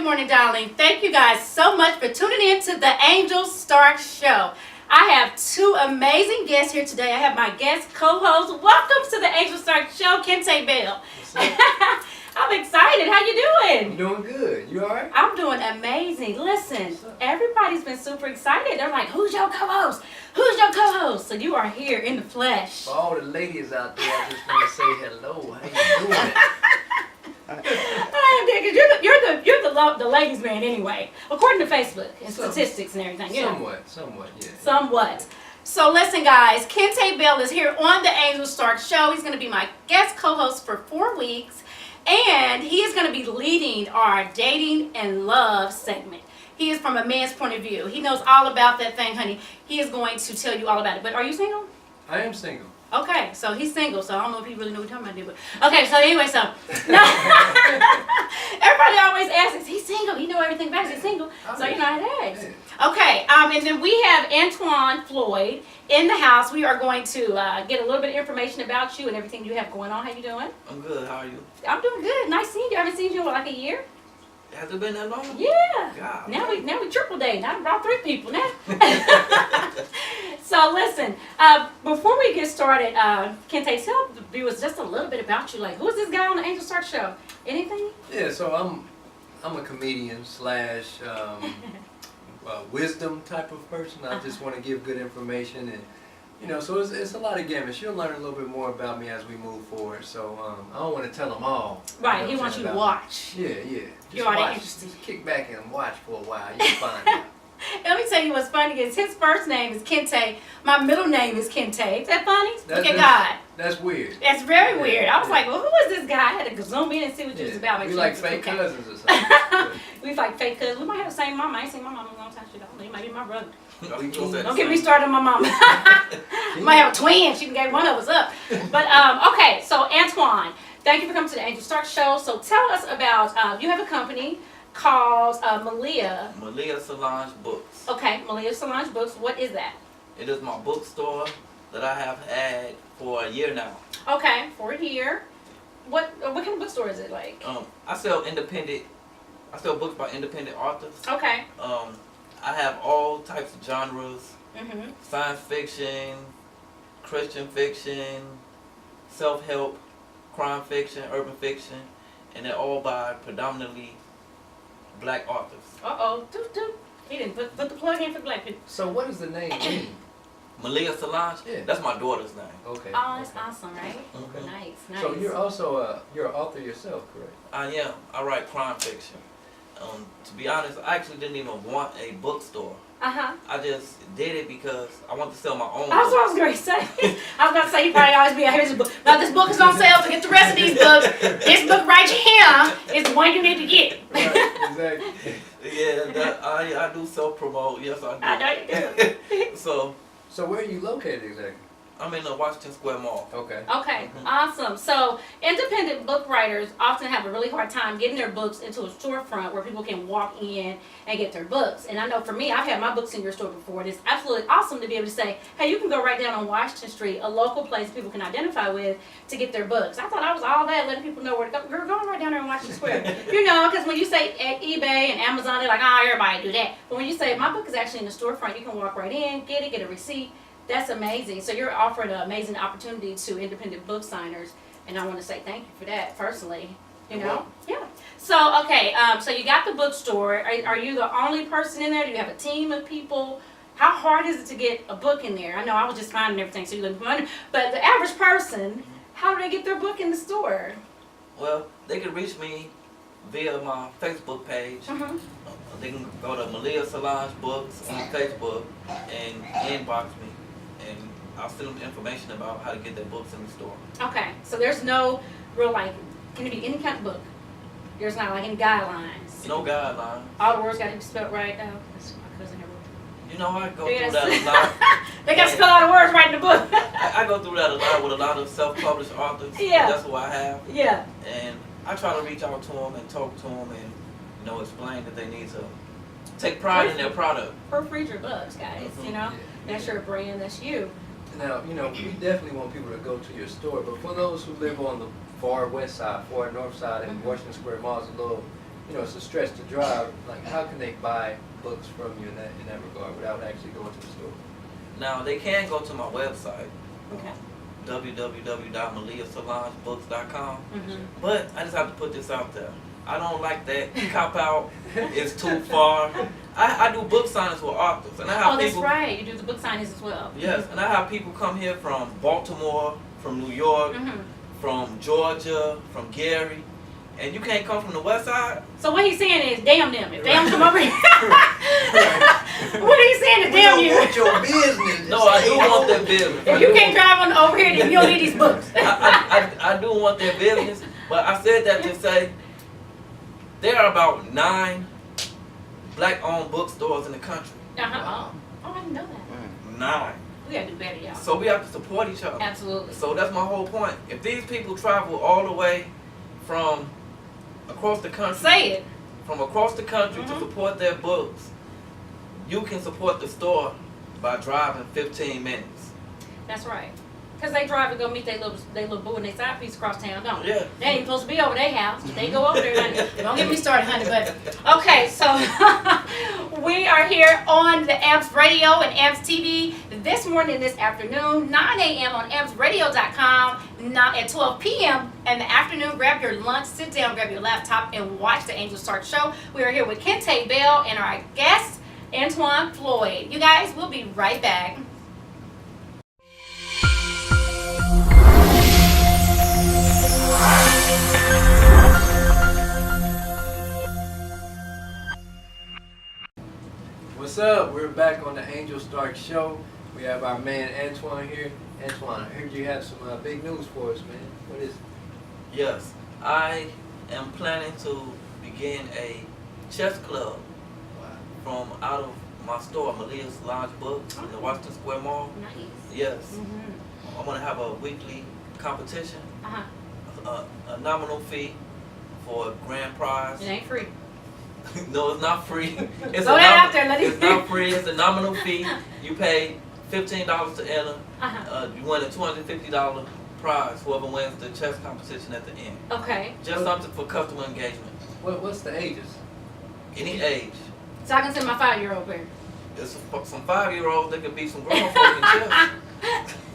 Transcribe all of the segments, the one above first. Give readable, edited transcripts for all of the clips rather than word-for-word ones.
morning, darling. Thank you guys so much for tuning in to the Angel Star Show. I have two amazing guests here today. I have my guest co-host. Welcome to the Angel Star Show, Kente Bell. I'm excited. How you doing? I'm doing good. You all right? I'm doing amazing. Listen, everybody's been super excited. They're like, who's your co-host? Who's your co-host? So you are here in the flesh. For all the ladies out there, I just want to say hello. How you doing? You're the ladies' man anyway, according to Facebook and statistics and everything. Somewhat, yeah. Somewhat. So listen, guys, Kente Bell is here on the Angel Stark Show. He's going to be my guest co-host for 4 weeks, and he is going to be leading our dating and love segment. He is from a man's point of view. He knows all about that thing, honey. He is going to tell you all about it. But are you single? I am single. Okay, so he's single, so I don't know if he really knows what we're talking about. But okay, so anyway, so everybody always asks, is he single? He know everything about it. He's single, so you know how to ask. Okay, and then we have Antoine Floyd in the house. We are going to get a little bit of information about you and everything you have going on. How you doing? I'm good. How are you? I'm doing good. Nice seeing you. I haven't seen you in like a year. Has it been that long? Yeah. God, now we triple date. I brought 3 people now. So listen, before we get started, Kente, tell the viewers just a little bit about you. Like, who is this guy on the Angel Stark Show? Anything? Yeah, so I'm a comedian slash wisdom type of person. I just want to give good information, and you know, so it's a lot of gimmicks. You'll learn a little bit more about me as we move forward. So I don't want to tell them all. Right, you know, he wants you to watch. Yeah. You're already watch. interested. Just kick back and watch for a while. You'll find out. And let me tell you what's funny is his first name is Kente. My middle name is Kente. Is that funny? Look at God. That's weird. That's very weird. I was like, well, who is this guy? I had to zoom in and see what you was about. We like fake cousins or something. We like fake cousins. We might have the same mama. I ain't seen my mama in a long time. She don't. He might be my brother. Don't get me started on my mama. We might have a twin. She can get one of us up. But okay, so Antoine, thank you for coming to the Angel Stark Show. So tell us about you have a company called Malia Solange Books. Okay, Malia Solange Books. What is that? It is my bookstore that I have had for a year now. Okay, for a year. What kind of bookstore is it like? I sell books by independent authors. Okay. I have all types of genres. Mhm. Science fiction, Christian fiction, self-help, crime fiction, urban fiction, and they're all by predominantly Black authors. He didn't put the plug in for Black people. So what does the name mean? Malia Solange? Yeah. That's my daughter's name. Okay. Oh, that's awesome, right? Okay. Nice. So you're also you're an author yourself, correct? I am. I write crime fiction. To be honest, I actually didn't even want a bookstore. I just did it because I want to sell my own That's what I was going to say. I was going to say, you probably always be out here's a book. Now, this book is on sale, forget the rest of these books. This book right here is the one you need to get. Right, exactly. Yeah, I do self-promote. Yes, I do. I know you do. So where are you located exactly? I'm in the Washington Square Mall. Okay. Okay, awesome. So independent book writers often have a really hard time getting their books into a storefront where people can walk in and get their books. And I know for me, I've had my books in your store before. And it's absolutely awesome to be able to say, hey, you can go right down on Washington Street, a local place people can identify with to get their books. I thought I was all that, letting people know where to go. Girl, going right down there on Washington Square. You know, because when you say at eBay and Amazon, they're like, oh, everybody do that. But when you say, my book is actually in the storefront, you can walk right in, get a receipt. That's amazing. So you're offering an amazing opportunity to independent book signers, and I want to say thank you for that personally. You know, yeah. So okay, so you got the bookstore. Are you the only person in there? Do you have a team of people? How hard is it to get a book in there? I know I was just finding everything, so you look fun. But the average person, how do they get their book in the store? Well, they can reach me via my Facebook page. They can go to Malia Solange Books on Facebook and inbox me. And I'll send them information about how to get their books in the store. Okay, so there's no real can it be any kind of book? There's not like any guidelines? No guidelines. All the words got to be spelled right? That's my cousin here. You know, I go through that a lot. They got to spell all the words right in the book. I go through that a lot with a lot of self-published authors. Yeah. That's who I have. Yeah. And I try to reach out to them and talk to them and, you know, explain that they need to take pride in their product. Proofread your books, guys, you know? That's your brand, that's you. Now, you know, we definitely want people to go to your store, but for those who live on the far west side, far north side, and Washington Square Mall is a little it's a stretch to drive. Like, how can they buy books from you in that regard without actually going to the store? Now they can go to my website, Okay. www.maliasalongebooks.com. Mm-hmm. But I just have to put this out there. I don't like that cop out. It's too far. I do book signings with authors, and I have That's people. right. You do the book signings as well. Yes, and I have people come here from Baltimore, from New York, Mm-hmm. from Georgia, from Gary, and you can't come from the West Side. So what he's saying is, damn them. If they don't come over here, what he's saying is, damn you. Want your business. No, I do want their business. If you can't drive on over here, then you don't need these books. I do want their business, but I said that to say there are about 9 black-owned bookstores in the country. Uh-huh. Oh, I didn't know that. 9. We gotta do better, y'all. So we have to support each other. Absolutely. So that's my whole point. If these people travel all the way from across the country, Say it. from across the country Mhm. to support their books, you can support the store by driving 15 minutes. That's right. Because they drive and go meet their little boo and their side piece across town, don't they? Yeah. They ain't supposed to be over their house. They go over there, honey. Don't get me started, honey. But okay, so we are here on the AMPS Radio and AMPS TV this morning, this afternoon, 9 a.m. on ampsradio.com. Now at 12 p.m. in the afternoon, grab your lunch, sit down, grab your laptop, and watch the Angel Start Show. We are here with Kente Bell and our guest, Antoine Floyd. You guys, we'll be right back. What's up? We're back on the Angel Stark Show. We have our man Antoine here. Antoine, I heard you have some big news for us, man. What is it? Yes. I am planning to begin a chess club from out of my store, Malia's Lounge Books, in the Washington Square Mall. Nice. Yes. Mm-hmm. I'm going to have a weekly competition, Uh-huh. a nominal fee for a grand prize. It ain't free. No, it's not free. It's Throw that out there, let it- It's not free. It's a nominal fee. You pay $15 to enter. Uh-huh. You win a $250 prize. Whoever wins the chess competition at the end. Okay. Just something for customer engagement. What's the ages? Any age. So I can send my 5-year-old there. It's some 5-year-olds that could be some grown folk in chess.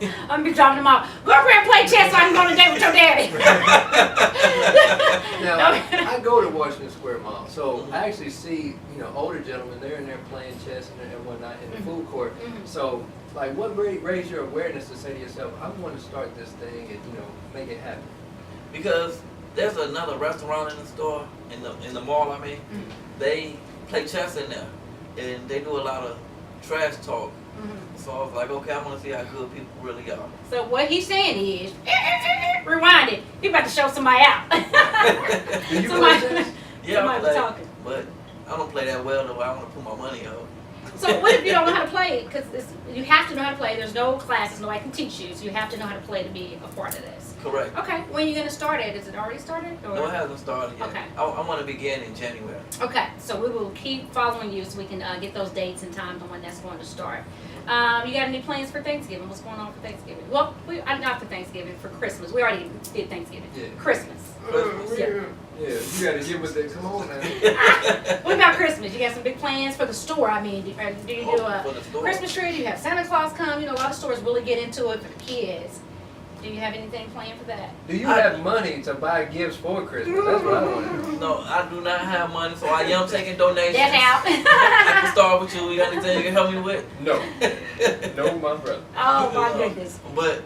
I'm gonna be dropping them off. Go over here and play chess so I can go on a date with your daddy. Now, I go to Washington Square Mall, so I actually see, older gentlemen, they're in there playing chess and whatnot in the food court. Mhm. So, like, what raised your awareness to say to yourself, I want to start this thing and, make it happen? Because there's another restaurant in the store, in the mall, I mean. Mhm. They play chess in there. And they do a lot of trash talk. Mhm. So I was like, okay, I want to see how good people really are. So what he's saying is, rewind it. He about to show somebody out. Do you play Somebody- chess? Yeah, I Somebody play, talking. but I don't play that well, though. I want to put my money up. So what if you don't know how to play it? Because you have to know how to play. There's no classes, nobody can teach you. So you have to know how to play to be a part of this. Correct. Okay. When are you going to start it? Is it already started? Or? No, it hasn't started yet. Okay. I want to begin in January. Okay, so we will keep following you so we can get those dates and times on when that's going to start. You got any plans for Thanksgiving? What's going on for Thanksgiving? Well, not for Thanksgiving, for Christmas. We already did Thanksgiving. Yeah. Christmas. Christmas. Yeah. Yeah, you got to get with it. Come on, man. What about Christmas? You got some big plans for the store? I mean, do you do for a the store. Christmas tree? Do you have Santa Claus come? A lot of stores really get into it for the kids. Do you have anything planned for that? Do you have money to buy gifts for Christmas? That's what I want to know. No, I do not have money, so I am taking donations. That's out. I can start with you. You got anything you can help me with? No. No, my brother. Oh my goodness. But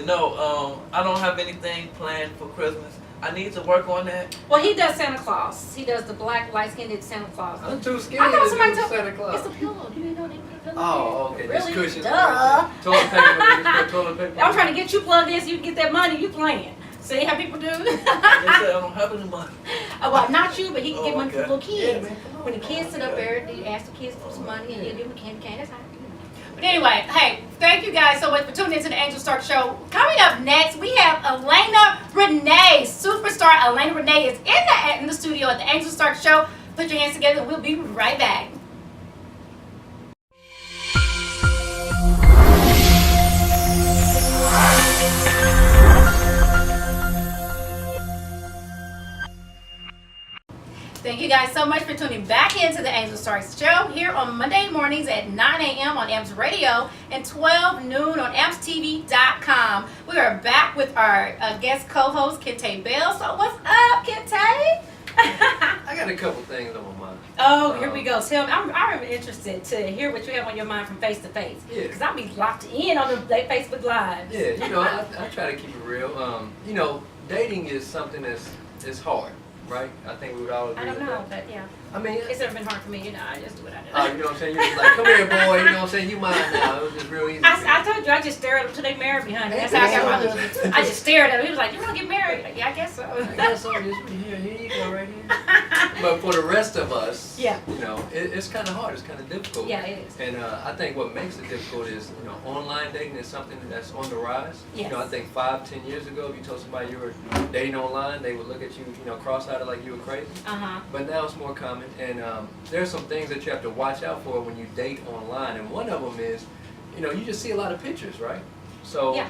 no, I don't have anything planned for Christmas. I need to work on that. Well, he does Santa Claus. He does the black, light-skinned Santa Claus. I'm too skinny I thought to somebody do told Santa Claus. It's a pillow. Do you know they put a pillow? Oh, okay. This Really? cushion. Duh. Toilet paper. Just put toilet paper. I'm trying to get you plugged in so you can get that money. You playing. See how people do? They say I don't have any money. Well, not you, but he can get Oh, money for okay. little kids. Yeah, man, come on. When the kids sit up there, they ask the kids for some money and he'll give them a candy cane. That's how I do it. But anyway, hey, thank you guys so much for tuning into the Angel Stark Show. Coming up next, we have Alaina Renae. Superstar Alaina Renae is in the studio at the Angel Stark Show. Put your hands together. We'll be right back. Thank you so much for tuning back into the Angel Stars Show here on Monday mornings at 9 a.m. on AMPS Radio and 12 noon on ampstv.com. We are back with our guest co-host, Kente Bell. So what's up, Kente? I got a couple things on my mind. Oh, here we go. Tell me, I'm interested to hear what you have on your mind from face to face. Yeah. Because I'll be locked in on the Facebook Live. Yeah, you know, I try to keep it real. You know, dating is something that's hard, right? I think we would all agree I don't with know, that. but yeah. I mean, It's never been hard for me, you know. I just do what I do. oh, you know what I'm saying? You're just like, come here, boy. You know what I'm saying? You mine now. It was just real easy. I told you, I just stared at him till they married me, honey. That's how I got my husband. I just stared at him. He was like, "You want to get married?" Like, yeah, I guess so. I guess so. Just here you go, right here. But for the rest of us, Yeah. you know, it's kind of hard. It's kind of difficult. Yeah, it is. And I think what makes it difficult is, you know, online dating is something that's on the rise. Yes. You know, I think 5-10 years ago, if you told somebody you were dating online, they would look at you, you know, cross-eyed like you were crazy. But now it's more common, and there's some things that you have to watch out for when you date online. And one of them is, you know, you just see a lot of pictures, right? So. Yeah.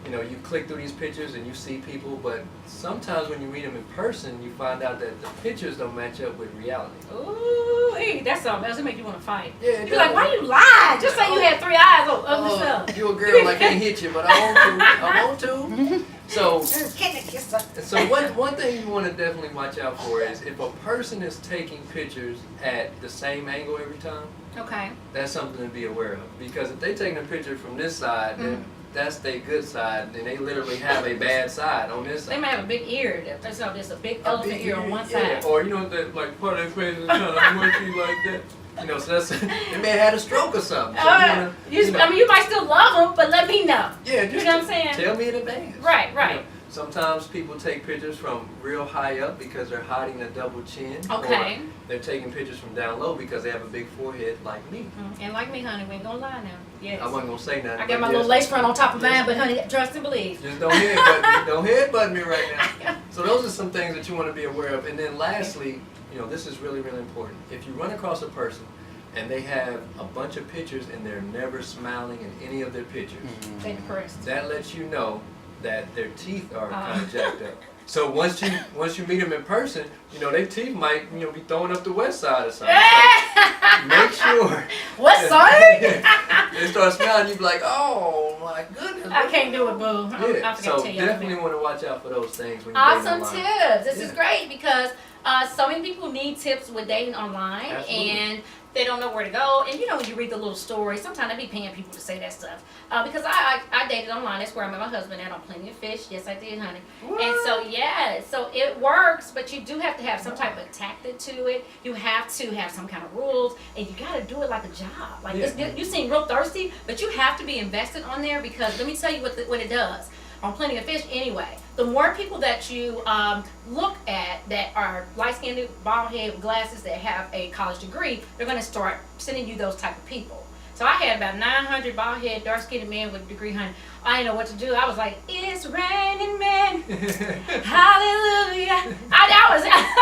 You know, you click through these pictures and you see people, but sometimes when you meet them in person, you find out that the pictures don't match up with reality. Ooh, hey, that's something else. It make you want to fight. Yeah, You're like, why you lie? Just say you had 3 eyes on ugly stuff. You a girl, I can't hit you, but I want to. So one thing you want to definitely watch out for is if a person is taking pictures at the same angle every time, Okay. that's something to be aware of. Because if they're taking a picture from this side, then that's their good side, and they literally have a bad side on this side. They might have a big ear. That's not just a big elephant ear on one Yeah, side. or you know that like part of their face is kind of mushy like that. You know, so that's they may have had a stroke or something. So I mean, you might still love them, but let me know. Yeah, just you know what I'm saying? Tell me in advance. Right, right. You know, sometimes people take pictures from real high up because they're hiding a double chin. Okay. Or they're taking pictures from down low because they have a big forehead like me. And like me, honey, we ain't gonna lie now. Yes. I wasn't gonna say nothing. I got my little lace front on top of mine, but honey, trust and believe. Just don't headbutt me right now. So those are some things that you want to be aware of. And then lastly, you know, this is really, really important. If you run across a person and they have a bunch of pictures and they're never smiling in any of their pictures, They depressed. that lets you know that their teeth are kind of jacked up. So once you meet them in person, you know, their teeth might, you know, be throwing up the west side or something. So make sure. What side? They start smiling, you be like, oh my goodness. I can't do it, boo. Yeah, I forgot so to tell you. definitely want to watch out for those things when you're Awesome dating online. tips. This is great because so many people need tips with dating online. Absolutely. And they don't know where to go. And you know, when you read the little stories, sometimes I be paying people to say that stuff. Because I dated online. That's where I met my husband at on Plenty of Fish. Yes, I did, honey. What? And so, yeah, so it works, but you do have to have some type of tactic to it. You have to have some kind of rules, and you got to do it like a job. Like, you seem real thirsty, but you have to be invested on there because let me tell you what it does. On Plenty of Fish anyway, the more people that you look at that are light-skinned, bald head with glasses that have a college degree, they're going to start sending you those type of people. So I had about 900 bald head, dark-skinned men with a degree, honey. I didn't know what to do. I was like, it's raining men, hallelujah. I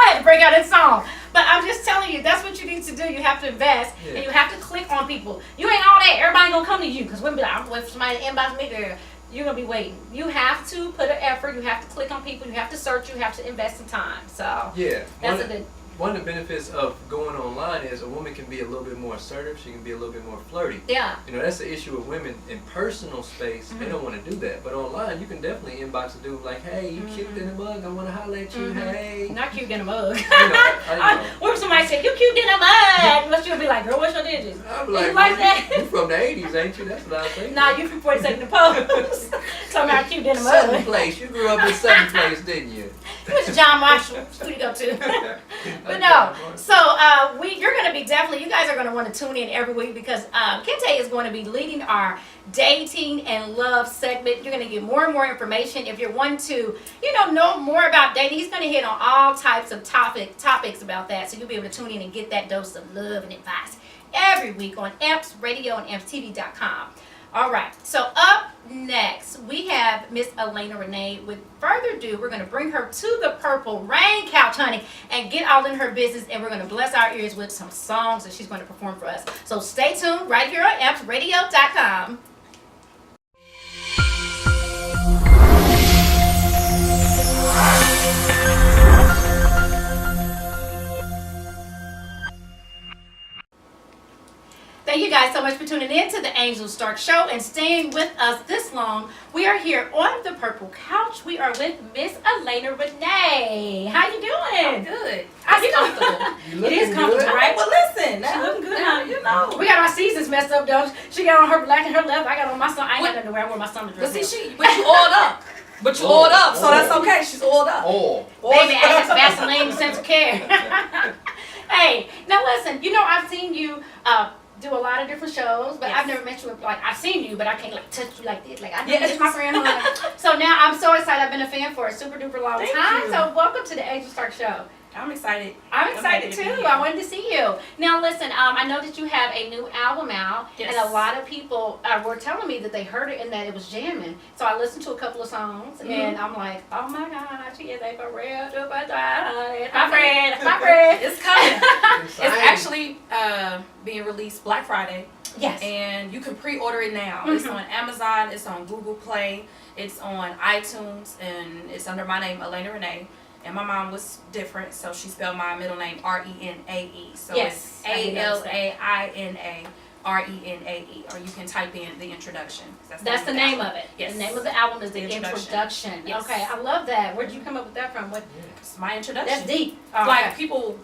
had to break out in song. But I'm just telling you, that's what you need to do. You have to invest, and you have to click on people. You ain't all that. Everybody going to come to you because women be like, I'm waiting for somebody to inbox me, girl. You're going to be waiting. You have to put an effort. You have to click on people. You have to search. You have to invest in time. So yeah, that's one of the benefits of going online is a woman can be a little bit more assertive. She can be a little bit more flirty. Yeah. You know, that's the issue with women in personal space. They don't want to do that. But online, you can definitely inbox a dude like, hey, you cute in a mug. I want to holler at you. Hey. Not cute in a mug. You know, I Or if somebody said, you cute in a mug. But you'll be like, girl, what's your digits? I'm You like, like that? You from the 80s, ain't you? That's what I think. Nah, you from 42nd and Post. Talking about cute in a Southern mug. Place. You grew up in Southern Place, didn't you? You went to John Marshall. Who you go to? But no. So you're going to be definitely, you guys are going to want to tune in every week because Kente is going to be leading our dating and love segment. You're going to get more and more information. If you're wanting to, know more about dating, he's going to hit on all types of topics about that. So you'll be able to tune in and get that dose of love and advice every week on AMPS Radio and ampstv.com. All right, so up next, we have Miss Alaina Renae. With further ado, we're going to bring her to the Purple Rain Couch, honey, and get all in her business, and we're going to bless our ears with some songs that she's going to perform for us. So stay tuned right here on ampsradio.com. Thank you guys so much for tuning in to the Angel Stark Show and staying with us this long. We are here on the purple couch. We are with Miss Alaina Renae. How you doing? I'm good. It's comfortable. It is comfortable, Good. right? Well, listen. She looking good, huh? You know. We got our seasons messed up, though. She got on her black and her left. I got on my son. I ain't got nothing to wear. I wore my summer dress. But see, but you oiled up. But you oiled up, so that's okay. She's oiled up. Baby, I got Vaseline sense of care. Hey, now listen. You know, I've seen you do a lot of different shows, but I've never met you. Like, I've seen you, but I can't like touch you like this. Like, I know this my friend. So now I'm so excited. I've been a fan for a super duper long time. You. So welcome to the Angel Stark Show. I'm excited. I'm excited too. I wanted to see you. Now listen, I know that you have a new album out, and a lot of people were telling me that they heard it and that it was jamming. So I listened to a couple of songs, and I'm like, oh my God, she is a for real duper diet. My friend. It's coming. It's actually being released Black Friday. Yes. And you can pre-order it now. It's on Amazon. It's on Google Play. It's on iTunes, and it's under my name, Alaina Renae. And my mom was different, so she spelled my middle name Renae. So it's ALAINA RENAE. Or you can type in the introduction. That's the name of it. Yes. The name of the album is the introduction. Yes. Okay, I love that. Where did you come up with that from? It's my introduction. That's deep. Like people,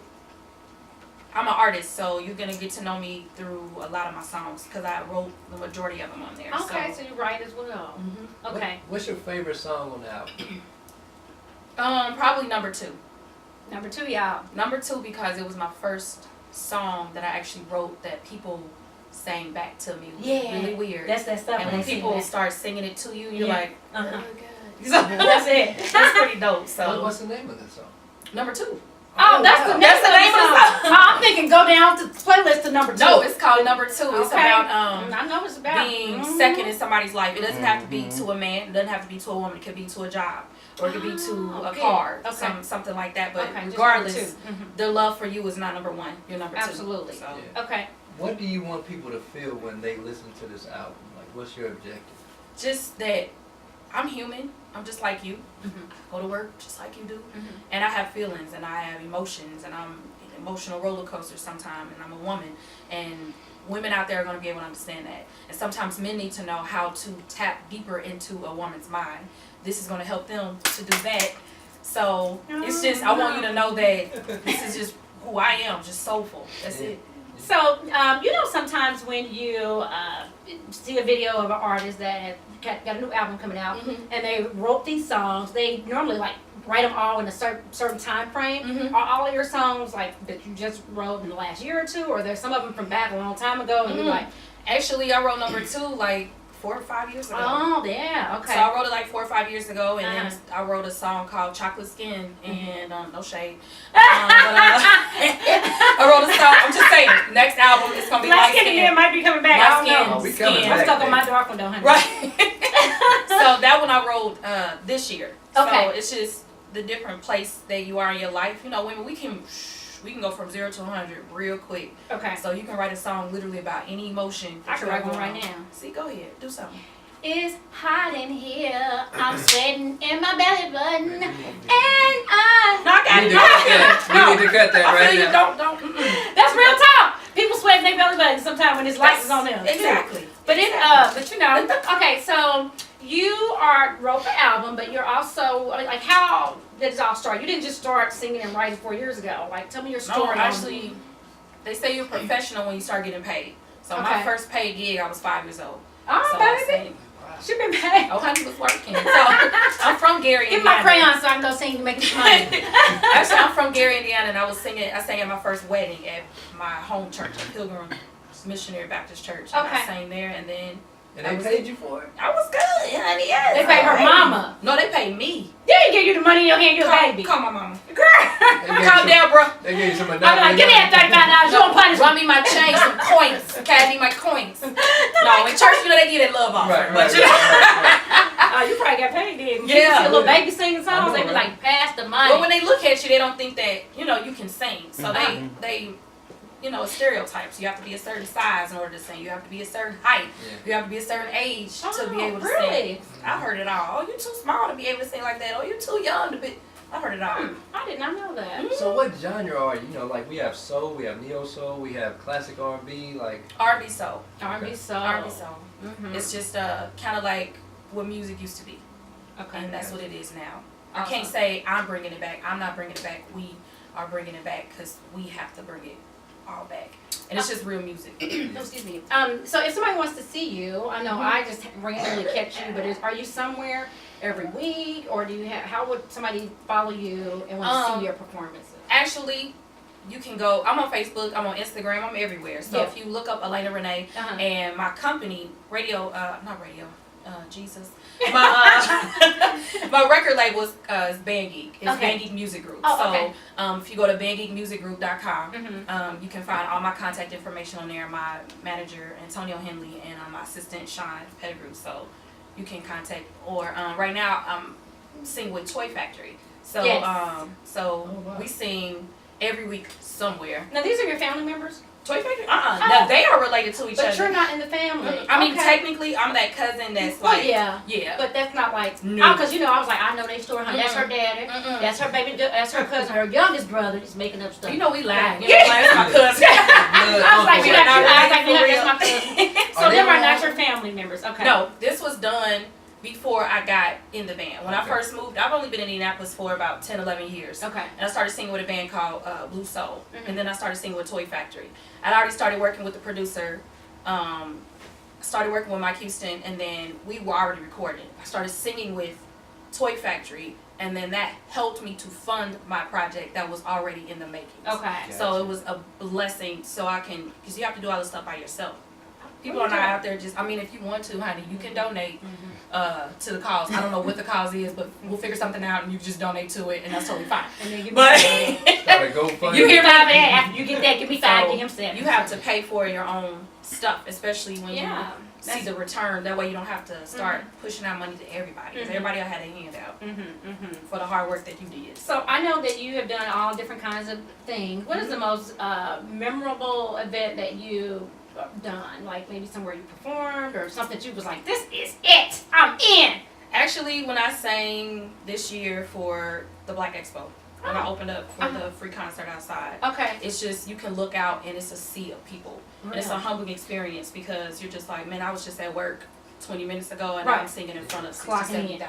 I'm an artist, so you're gonna get to know me through a lot of my songs because I wrote the majority of them on there. Okay, so you write as well. Okay. What's your favorite song on the album? Probably number 2. Number 2, y'all. Number 2 because it was my first song that I actually wrote that people sang back to me. It was really weird. That's that stuff. And when people start singing it to you, you're like, oh my God. So that's it. That's pretty dope. So What's the name of the song? number 2. Oh, that's the name of the song. I'm thinking go down to the playlist to number 2. No, it's called Number 2. It's about I know it's about being second in somebody's life. It doesn't have to be to a man. It doesn't have to be to a woman. It could be to a job, or it could be to a car, something like that. But regardless, the love for you is not number 1. You're number 2. Absolutely. So. Okay. What do you want people to feel when they listen to this album? Like, what's your objective? Just that I'm human. I'm just like you. I go to work just like you do. And I have feelings and I have emotions and I'm an emotional roller coaster sometimes, and I'm a woman. And women out there are going to be able to understand that. And sometimes men need to know how to tap deeper into a woman's mind. This is going to help them to do that. So it's just, I want you to know that this is just who I am, just soulful. That's it. So, you know, sometimes when you see a video of an artist that got a new album coming out, and they wrote these songs, they normally like write them all in a certain time frame. Are all of your songs like that you just wrote in the last year or 2, or there's some of them from back a long time ago, and you're like, actually, I wrote number 2 like 4 or 5 years ago. Oh, yeah, okay. So I wrote it like 4 or 5 years ago, and then I wrote a song called Chocolate Skin, and no shade. I wrote a song, I'm just saying, next album is going to be Light Skin again might be coming back. I don't know. Skin. I'm stuck on my dark one though, honey. Right. So that one I wrote this year. Okay. So it's just the different place that you are in your life. You know, women, we can go from 0 to 100 real quick. Okay. So you can write a song literally about any emotion. I can write one right now. See, go ahead, do something. It's hot in here. I'm sweating in my belly button, and I. No, I got it. We need to cut that right now. Don't. That's real talk. People sweat in their belly button sometimes when this light is on them. Exactly. But but you know, okay. So you wrote the album, but you're also like, how did it all start? You didn't just start singing and writing 4 years ago. Like, tell me your story. No, actually, they say you're a professional when you start getting paid. So my first paid gig, I was 5 years old. Oh, so baby. She been paid. Oh, honey was working. So I'm from Gary, Give Indiana. my crayon so I can go sing to make some money. Actually, I'm from Gary, Indiana, and I sang at my first wedding at my home church, a Pilgrim Missionary Baptist Church. And I sang there, and then. And they paid you for it? I was good, honey. Yes. They paid her mama. No, they paid me. They didn't give you the money in your hand, you're a baby. Call my mama. Call Deborah. They gave you some I'm like, give me that $35. You don't punish Run me my change, some coins. Okay, I need my coins. No, in church, you know, they get that love off. Right. But you know. Oh, you probably got paid then. Yeah. You see a little baby singing songs, they be like, pass the money. But when they look at you, they don't think that, you know, you can sing. So they you know, stereotypes. You have to be a certain size in order to sing. You have to be a certain height. Yeah. You have to be a certain age to be able to sing. I've heard it all. Oh, you're too small to be able to sing like that. Oh, you're too young to be. I heard it all. I did not know that. So what genre are you? You know, like we have soul, we have neo soul, we have classic R&B, like R&B soul. R&B soul. R&B soul. It's just kind of like what music used to be. Okay. And that's what it is now. I Awesome. can't say I'm bringing it back. I'm not bringing it back. We are bringing it back because we have to bring it all back. And it's just real music. Oh, excuse me. So if somebody wants to see you, I know I just randomly catch you, but are you somewhere every week, or do you have? How would somebody follow you and want to see your performances? Actually, you can go. I'm on Facebook. I'm on Instagram. I'm everywhere. So if you look up Alaina Renae and my company, Jesus. My record label is Band Geek. It's Band Geek Music Group. So if you go to bandgeekmusicgroup.com, you can find all my contact information on there. My manager, Antonio Henley, and my assistant, Sean Pettigrew. So you can contact. Or right now, I'm singing with Toy Factory. So we sing every week somewhere. Now these are your family members? Toy Factory? No, they are related to each other. But you're not in the family. I mean, technically, I'm that cousin that's like, yeah. But that's not like, no. Because I was like, I know their story, honey. That's her daddy. That's her baby. That's her cousin. Her youngest brother is making up stuff. We lying. That's my cousin. I was like, that's my cousin. So them are not all- your family members. Okay. No, this was done before I got in the band. When I first moved, I've only been in Indianapolis for about 10, 11 years. Okay. And I started singing with a band called Blue Soul. And then I started singing with Toy Factory. I'd already started working with the producer, started working with Mike Houston, and then we were already recording. I started singing with Toy Factory, and then that helped me to fund my project that was already in the making. Okay. So it was a blessing, so I can, because you have to do all this stuff by yourself. People are not out there just, if you want to, honey, you can donate to the cause. I don't know what the cause is, but we'll figure something out and you just donate to it, and that's totally fine. And then Start a GoFundMe. you hear about that. After you get that, give me 5, give him 7. You have to pay for your own stuff, especially when you see the return. That way you don't have to start pushing out money to everybody. 'Cause everybody will have a handout for the hard work that you did. So I know that you have done all different kinds of things. What is the most memorable event that you done? Like maybe somewhere you performed or something that you was like, this is it, I'm in. Actually, when I sang this year for the Black Expo, when I opened up for the free concert outside, it's just, you can look out and it's a sea of people. And it's a humbling experience because you're just like, man, I was just at work 20 minutes ago and I'm singing in front of 60,000 people.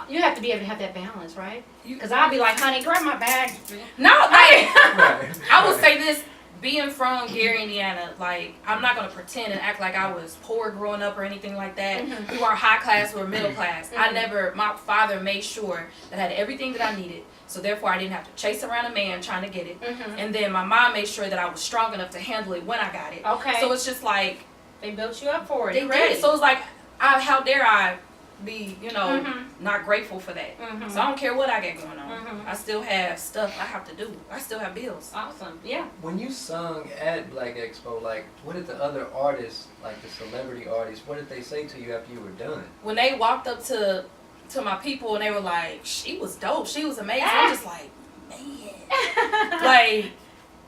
You have to be able to have that balance, right? Because I'll be like, honey, grab my bag. No, I will say this. Being from Gary, Indiana, like, I'm not going to pretend and act like I was poor growing up or anything like that. We weren't high class, we were middle class. My father made sure that I had everything that I needed. So therefore, I didn't have to chase around a man trying to get it. And then my mom made sure that I was strong enough to handle it when I got it. Okay. So it's just like, they built you up for it. they ready. So it's like, how dare I be, not grateful for that. So I don't care what I got going on. I still have stuff I have to do. I still have bills. Awesome. Yeah. When you sung at Black Expo, like, what did the other artists, like the celebrity artists, what did they say to you after you were done? When they walked up to my people and they were like, she was dope, she was amazing, I'm just like, man. Like,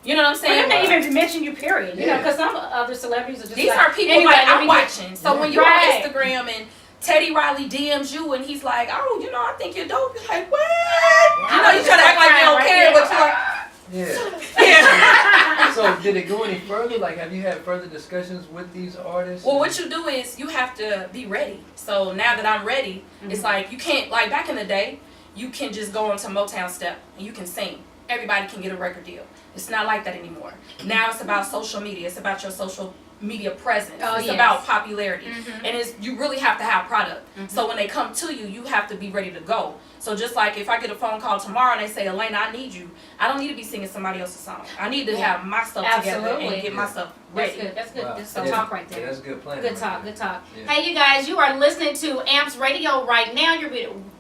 you know what I'm saying? Well, they even mention you, period. You know, because some other celebrities are just these like, are people anyway, like I'm watching. So when you're Right. on Instagram and Teddy Riley DMs you and he's like, oh, I think you're dope. You're like, what? You try to act like you don't care, but you're like, Yeah. So did it go any further? Like, have you had further discussions with these artists? well, what you do is you have to be ready. So now that I'm ready, it's like you can't, like back in the day, you can just go onto Motown Step and you can sing. Everybody can get a record deal. It's not like that anymore. Now it's about social media. It's about your social media presence. It's about popularity. And you really have to have product. So when they come to you, you have to be ready to go. So just like if I get a phone call tomorrow and they say, Elena, I need you, I don't need to be singing somebody else's song. I need to have my stuff together and get my stuff ready. That's good. Wow. That's some talk right there. Yeah, that's a good plan. Good talk, good talk. Yeah. Hey, you guys, you are listening to AMPS Radio right now. You're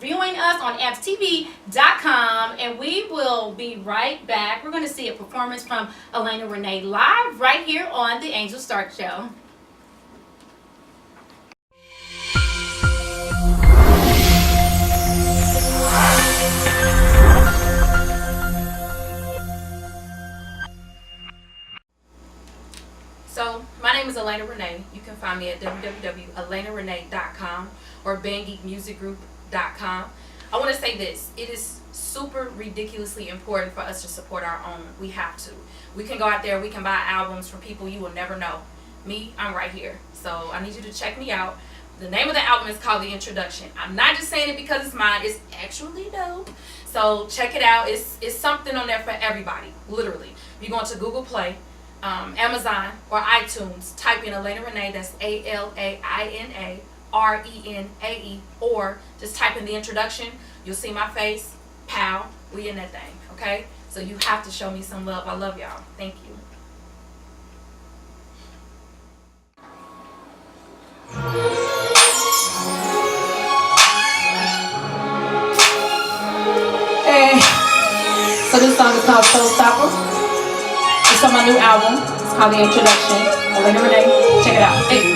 viewing us on ampstv.com, and we will be right back. We're going to see a performance from Alaina Renae live right here on the Angel Stark Show. So, my name is Elena Renee. You can find me at www.alainarenee.com or bandgeekmusicgroup.com. I want to say this. It is super ridiculously important for us to support our own. We have to. We can go out there, we can buy albums from people you will never know. Me, I'm right here. So I need you to check me out. The name of the album is called The Introduction. I'm not just saying it because it's mine. It's actually dope. So check it out. It's something on there for everybody, literally. If you go into Google Play, Amazon, or iTunes, type in Alaina Renae, that's ALAINA RENAE, or just type in The Introduction. You'll see my face. Pow, we in that thing, okay? So you have to show me some love. I love y'all. Thank you. Hey, so this song is called Showstopper. It's on my new album. It's called The Introduction. Alaina Renae, check it out. Hey.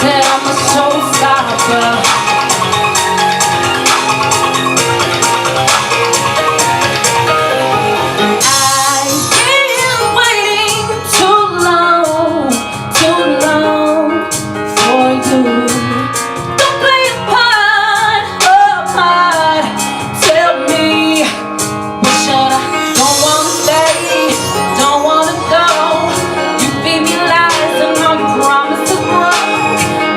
Said I'm a showstopper. I've been waiting too long for you. Don't play a part. Tell me, what should I? Don't wanna stay, don't wanna go. You feed me lies and all your promises broke.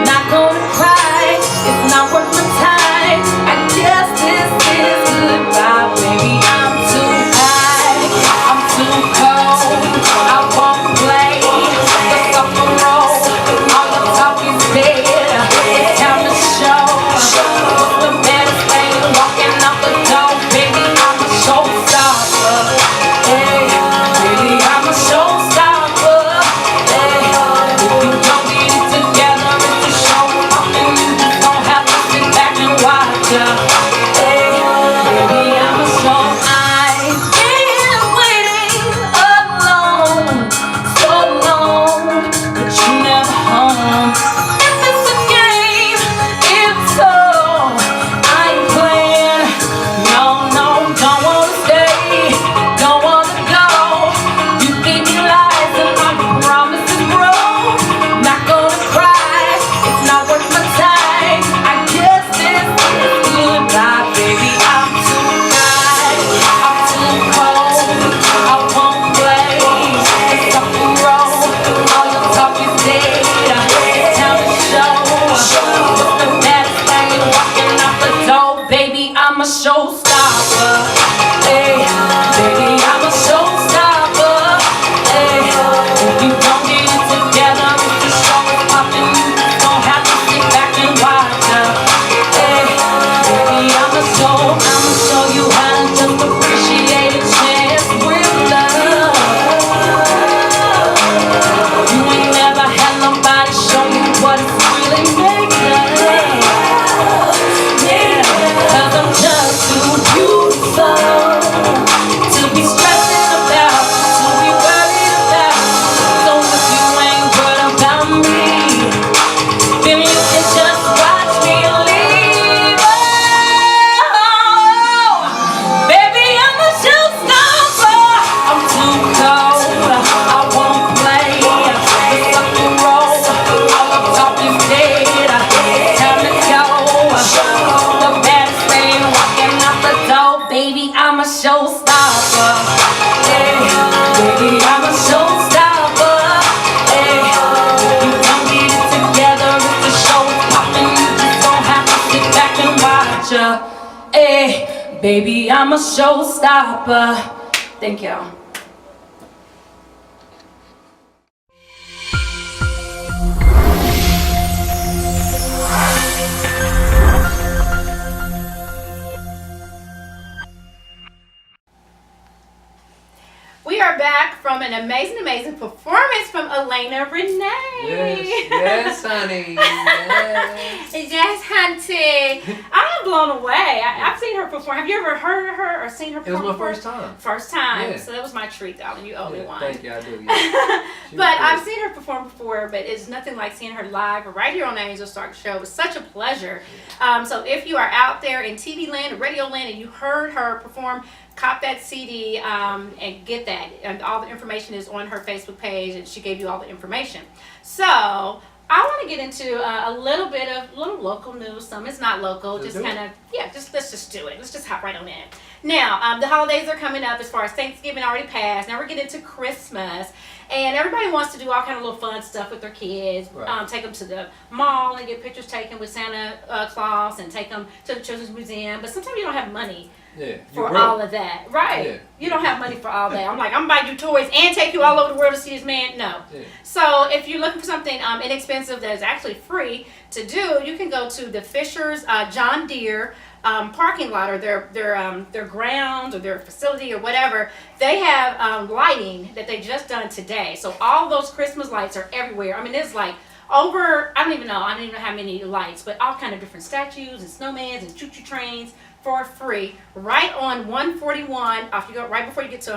Not gonna cry, it's not worth my time. I guess this is goodbye, baby. I'm too high, I'm too cold. I won't play the suffer role. All the talk is dead. It's time to show. What's the baddest thing? Walking out the door, baby. I'm a showstopper. Hey, baby, I'm a showstopper. Hey, if you don't get it together, it's a show. And you just don't have to sit back and watch ya. Hey, baby, I'm a show. I've been waiting alone so long, but you never home. If it's a game, it's so I ain't playing. No, don't wanna stay, don't wanna go. You feed me lies and all your promises broke. Not gonna cry, it's not worth my time. I guess this is goodbye, baby. I'm too high, I'm too cold. I won't play the suffer role. All your talk is dead. It's time to show. What's the baddest thing? Walking out the door, baby. I'm a showstopper. Hey, baby, I'm a showstopper. Hey, if you don't get it together, if the show is popping, you just don't have to sit back and watch ya. Hey, baby, I'ma show you how to just appreciate a chance with love. You ain't never had nobody show you what it's really made of. Yeah, 'cause I'm just too beautiful to be stressing about, to be worried about. So if you ain't worried about me, then you can just watch me leave. Oh, baby, I'm a showstopper. I'm too cold, I won't play the suffer role. All the talk is dead, it's time to go. The baddest thing walking out the door, baby, I'm a showstopper. Hey, baby, I'm a showstopper. Hey, if you don't get it together, if the show is popping, you just don't have to sit back and watch ya. Hey, baby, I'm a showstopper. Thank y'all. We are back from an amazing performance from Alaina Renae. Yes, honey. Yes. Yes, hunty. I am blown away. I've seen her perform. Have you ever heard her or seen her It was perform? my first time. First time. Yeah. So that was my treat, darling. You owe me one. Thank you, I do. Yeah. But I've seen her perform before, but it's nothing like seeing her live right here on the Angel Stark Show. It was such a pleasure. So if you are out there in TV land or radio land and you heard her perform, cop that CD and get that. And all the information is on her Facebook page, and she gave you all the information. So I want to get into a little bit of little local news. Some is not local, just kind of, let's just do it. Let's just hop right on in. Now, the holidays are coming up as far as Thanksgiving already passed. Now we're getting into Christmas. And everybody wants to do all kind of little fun stuff with their kids. Right. Take them to the mall and get pictures taken with Santa Claus and take them to the Children's Museum. But sometimes you don't have money for all of that. Right. Yeah. You don't have money for all that. I'm like, I'm buying you toys and take you all over the world to see this man. No. Yeah. So if you're looking for something inexpensive that is actually free to do, you can go to the Fisher's John Deere parking lot, or their grounds or their facility or whatever. They have lighting that they just done today. So all those Christmas lights are everywhere. I mean, it's like over, I don't even know how many lights, but all kind of different statues and snowmans and choo-choo trains for free right on 141. Off you go right before you get to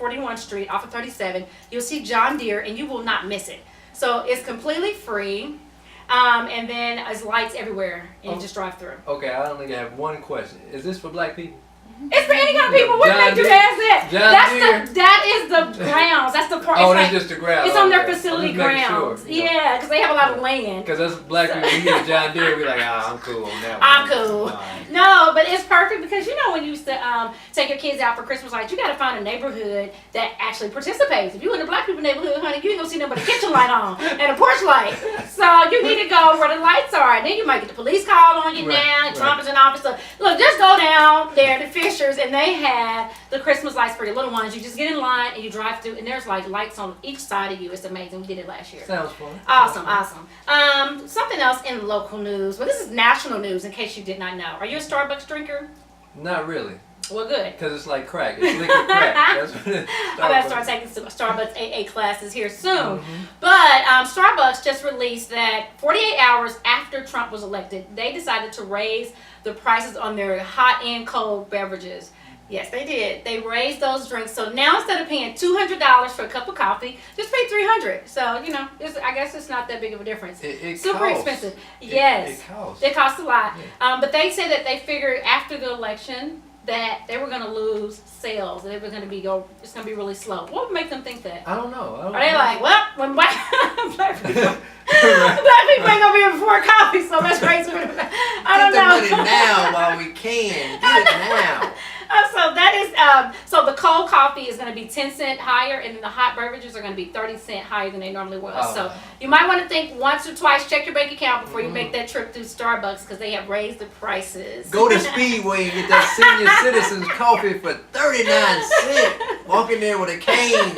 141st Street off of 37. You'll see John Deere, and you will not miss it. So it's completely free. And then there's lights everywhere, and you just drive through. Okay, I only have one question. Is this for black people? It's for any kind of people. What made you ask that? That is the grounds. That's the part. Oh, that's just the grounds. It's on their facility grounds. Sure, yeah, because they have a lot of land. Because us black people, we hear John Deere, we like, I'm cool on that one. I'm cool. No, but it's perfect because when you used to take your kids out for Christmas lights, you got to find a neighborhood that actually participates. If you in the black people neighborhood, honey, you ain't gonna see nothing but a kitchen light on and a porch light. So you need to go where the lights are. And then you might get the police call on you now. Trump is in office. So look, just go down there to Fisher's, and they have the Christmas lights for your little ones. You just get in line and you drive through, and there's like lights on each side of you. It's amazing. We did it last year. Sounds fun. Awesome. Something else in local news. Well, this is national news in case you did not know. Are you a Starbucks drinker? Not really. Well, good. Because it's like crack. It's liquid crack. That's what it is. I'm going to start taking some Starbucks AA classes here soon. Mm-hmm. But Starbucks just released that 48 hours after Trump was elected, they decided to raise the prices on their hot and cold beverages. Yes, they did. They raised those drinks. So now instead of paying $200 for a cup of coffee, just pay $300. So, I guess it's not that big of a difference. It super costs. Expensive. Yes. It costs a lot. Yeah. But they said that they figured after the election that they were going to lose sales. That it was going to it's going to be really slow. What would make them think that? I don't know. Are they like, well, when black people ain't going to be able to afford coffee, so let's raise it. I don't know. Get the money now while we can. Get it now. So that is so the cold coffee is going to be 10 cents higher, and then the hot beverages are going to be 30 cents higher than they normally was. Oh. So you might want to think once or twice, check your bank account before you make that trip through Starbucks, because they have raised the prices. Go to Speedway and get that senior citizens coffee for 39 cents. Walk in there with a cane.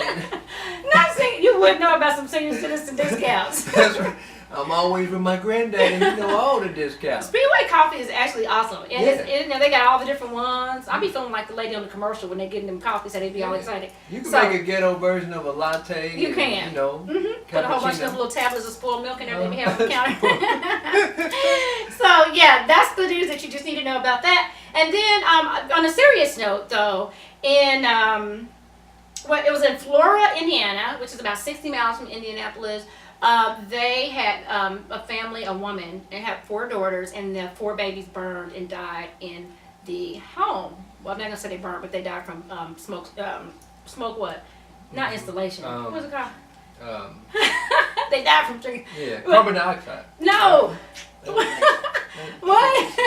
Not saying you would know about some senior citizen discounts. That's right. I'm always with my granddad, and you know all the discounts. Speedway coffee is actually awesome. And they got all the different ones. I be feeling like the lady on the commercial when they getting them coffee, so they be all excited. You can make a ghetto version of a latte. You can. Put a whole bunch of them little tablets of spoiled milk and everything we have on the counter. So, that's the news that you just need to know about that. And then, on a serious note, though, it was in Flora, Indiana, which is about 60 miles from Indianapolis. They had a woman. They had 4 daughters, and the 4 babies burned and died in the home. Well, I'm not gonna say they burned, but they died from smoke. Smoke what? Not installation. What's it called? They died from drinking. Yeah, carbon dioxide. No. What?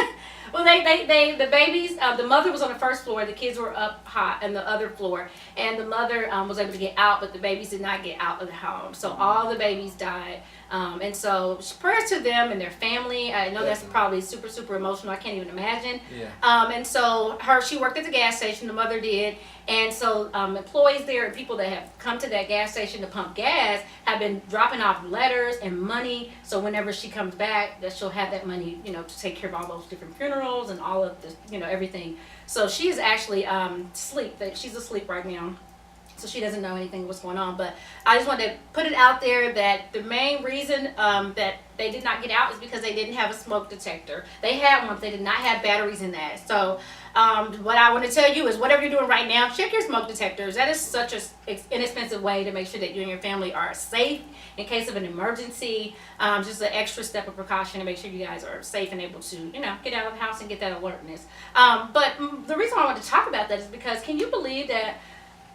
Well, the babies, the mother was on the first floor, the kids were up high on the other floor, and the mother was able to get out, but the babies did not get out of the home. So all the babies died. And so prayers to them and their family. I know that's probably super, super emotional. I can't even imagine. Yeah. And so she worked at the gas station, the mother did. And so employees there and people that have come to that gas station to pump gas have been dropping off letters and money. So whenever she comes back, that she'll have that money, to take care of all those different funerals and all of the, everything. So she's actually asleep. She's asleep right now. So she doesn't know anything what's going on. But I just wanted to put it out there that the main reason that they did not get out is because they didn't have a smoke detector. They had one, but they did not have batteries in that. So What I want to tell you is whatever you're doing right now, check your smoke detectors. That is such an inexpensive way to make sure that you and your family are safe in case of an emergency. Just an extra step of precaution to make sure you guys are safe and able to, get out of the house and get that alertness. But the reason I wanted to talk about that is because can you believe that,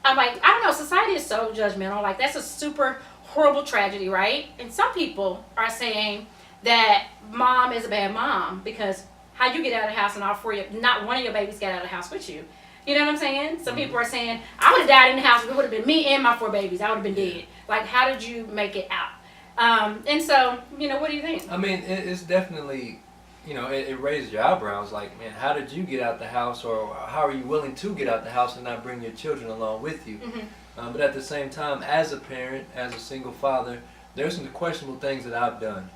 I don't know, society is so judgmental. Like, that's a super horrible tragedy, right? And some people are saying that mom is a bad mom because how you get out of the house and all four of you, not one of your babies got out of the house with you. You know what I'm saying? Some people are saying, I would have died in the house if it would have been me and my 4 babies. I would have been dead. Like, how did you make it out? And so, what do you think? I mean, it's definitely, it raises your eyebrows. Like, man, how did you get out the house, or how are you willing to get out the house and not bring your children along with you? Mm-hmm. But at the same time, as a parent, as a single father, there's some questionable things that I've done,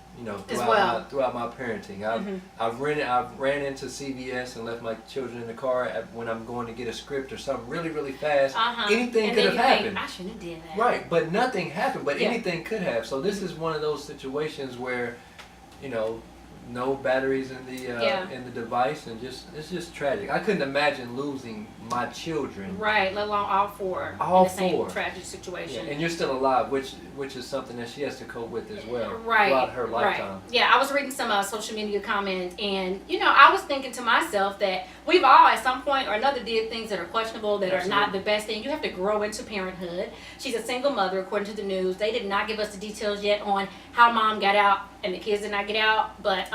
throughout my parenting. I've ran into CVS and left my children in the car when I'm going to get a script or something really, really fast. Anything could have happened. I shouldn't have did that. Right, but nothing happened. But anything could have. So this is one of those situations where, no batteries in the device, and it's just tragic. I couldn't imagine losing my children. Right, let alone all 4 all in the same 4. tragic situation. Yeah, and you're still alive, which is something that she has to cope with as well. Right, throughout her lifetime. Right. Yeah, I was reading some social media comments, and I was thinking to myself that we've all at some point or another did things that are questionable, that are not the best thing. You have to grow into parenthood. She's a single mother, according to the news. They did not give us the details yet on how mom got out and the kids did not get out, but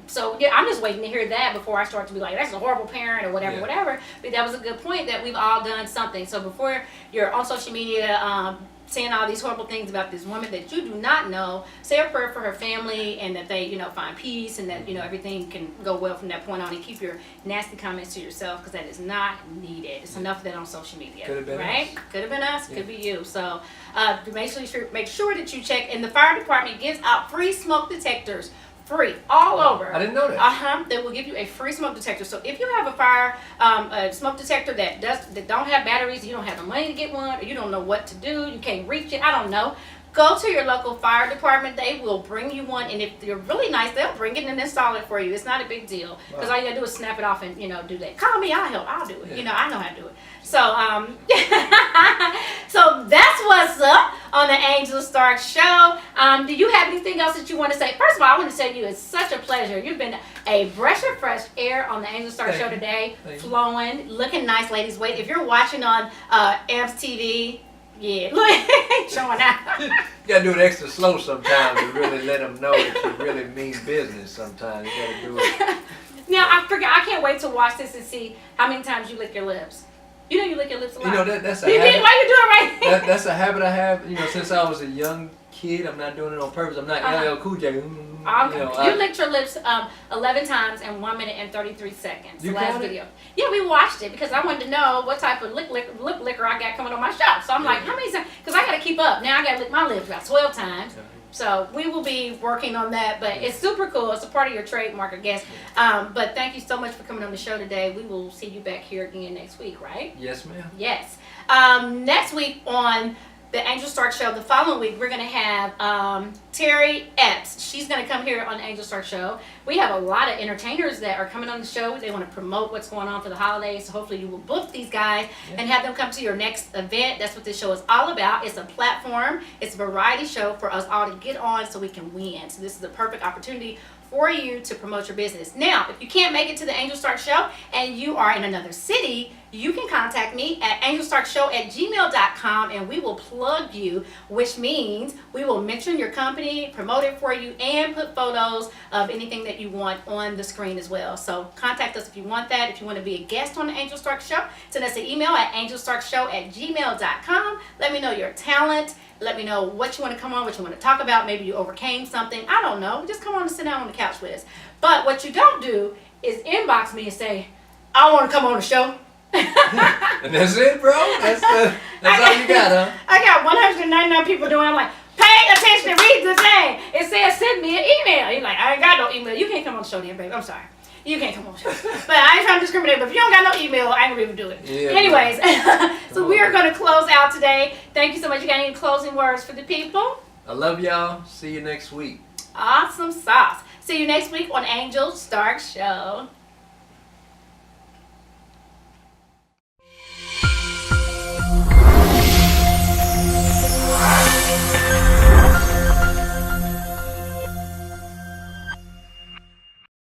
so yeah, I'm just waiting to hear that before I start to be like, that's a horrible parent or whatever. But that was a good point, that we've all done something. So before you're on social media saying all these horrible things about this woman that you do not know, say a prayer for her family, and that they find peace, and that everything can go well from that point on, and keep your nasty comments to yourself, because that is not needed. It's enough of that on social media. Could have been right us. Could have been us. Could be you. So make sure that you check. And the fire department gives out free smoke detectors, free all over. I didn't know that. They will give you a free smoke detector. So if you have a smoke detector that don't have batteries, you don't have the money to get one, or you don't know what to do, you can't reach it, I don't know, go to your local fire department. They will bring you one, and if they're really nice, they'll bring it and install it for you. It's not a big deal, because all you gotta do is snap it off and do that. Call me, I'll help. I'll do it. Yeah. I know how to do it. So so that's what's up on the Angel Stark Show. Do you have anything else that you want to say? First of all, I want to tell you it's such a pleasure. You've been a breath of fresh air on the Angel Stark Show today, flowing, looking nice, ladies. Wait, if you're watching on AMPS TV. Yeah, look, showing out. You gotta do it extra slow sometimes to really let them know that you really mean business. Sometimes you gotta do it. Now I can't wait to watch this and see how many times you lick your lips. You lick your lips a lot. That's a habit. Why you do it right? That's a habit I have. Since I was a young kid. I'm not doing it on purpose. I'm not LL Cool J. You licked your lips 11 times in 1 minute and 33 seconds. You The last caught it? video. Yeah, we watched it because I wanted to know what type of lip liquor I got coming on my shop. So I'm like, how many times? Because I got to keep up. Now I got to lick my lips about 12 times. So we will be working on that, but it's super cool. It's a part of your trademark, I guess. But thank you so much for coming on the show today. We will see you back here again next week, right? Yes, ma'am. Yes. Next week on the Angel Stark Show, the following week, we're going to have Terry Epps. She's going to come here on the Angel Stark Show. We have a lot of entertainers that are coming on the show. They want to promote what's going on for the holidays. So hopefully you will book these guys and have them come to your next event. That's what this show is all about. It's a platform. It's a variety show for us all to get on so we can win. So this is the perfect opportunity for you to promote your business. Now, if you can't make it to the Angel Stark Show and you are in another city, you can contact me at angelstarkshow@gmail.com and we will plug you, which means we will mention your company, promote it for you, and put photos of anything that you want on the screen as well. So contact us if you want that. If you want to be a guest on the Angel Stark Show, send us an email at angelstarkshow@gmail.com. Let me know your talent. Let me know what you want to come on, what you want to talk about. Maybe you overcame something. I don't know. Just come on and sit down on the couch with us. But what you don't do is inbox me and say, I want to come on the show. And that's it, bro? That's all you got, huh? I got 199 people doing it. I'm like, pay attention and read the thing. It says send me an email. He's like, I ain't got no email. You can't come on the show then, baby. I'm sorry. You can't come on the show. But I ain't trying to discriminate, but if you don't got no email, I ain't gonna be able to do it. Yeah, anyways, so we are gonna close out today. Thank you so much. You got any closing words for the people? I love y'all. See you next week. Awesome sauce. See you next week on Angel Stark Show.